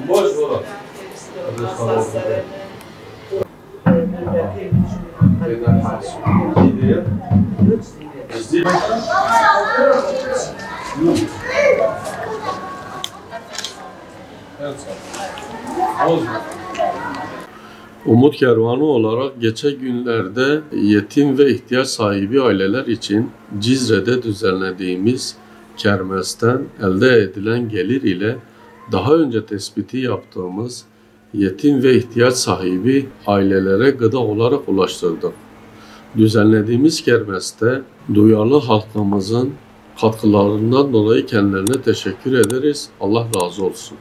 Boş bura. Umut Kervanı olarak geçen günlerde yetim ve ihtiyaç sahibi aileler için Cizre'de düzenlediğimiz kermesten elde edilen gelir ile daha önce tespiti yaptığımız yetim ve ihtiyaç sahibi ailelere gıda olarak ulaştırdık. Düzenlediğimiz kermeste duyarlı halkımızın katkılarından dolayı kendilerine teşekkür ederiz. Allah razı olsun.